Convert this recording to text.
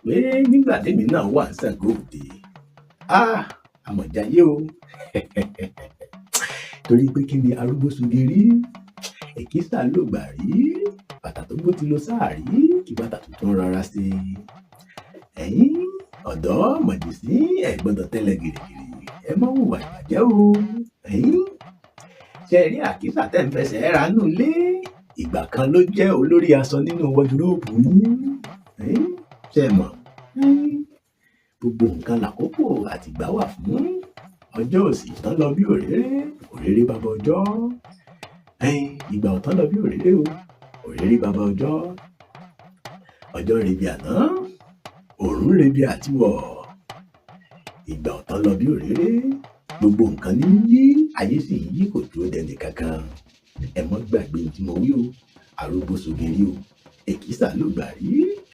pé nígbà tèmi náà wà ní Ṣàngó Òde àmọ̀jáyé o torí pé kí ni arúgbó soge rí èkìsà ló gbà rí bàtà tó gbó ti lọ sáàrí kí bàtà tuntun rárá sí ẹ̀yin ọ̀dọ́ mọ̀jẹ̀sí ẹ̀ gbọ́dọ̀ tẹ́lẹ̀ gìrìgìrì ẹ má hùwà ìbàjẹ́ o ẹ̀yin ṣe rí àkísà tẹ́ ń fẹsẹ̀ ránú lé ìgbà kan ló jẹ́ olórí aṣọ nínú wọdúróòbù yín ṣe mọ̀ gbogbo nǹkan làkókò àtìgbà wà fún ọjọ́ òsì tán lọ bí òréré bàbá ọjọ́ ìgbà ọ̀tán lọ bí òréré bàbá ọjọ́ rebi àná òòrùn rebi àtiwọ̀ ìgbà ọ̀tán lọ bí òréré gbogbo nǹkan ní yí ayé sì yí kò dúró dẹni kankan ẹ mọ́ gbàgbé tí mo wí o arúgbó soge rí o èkìsà ló gbà rí.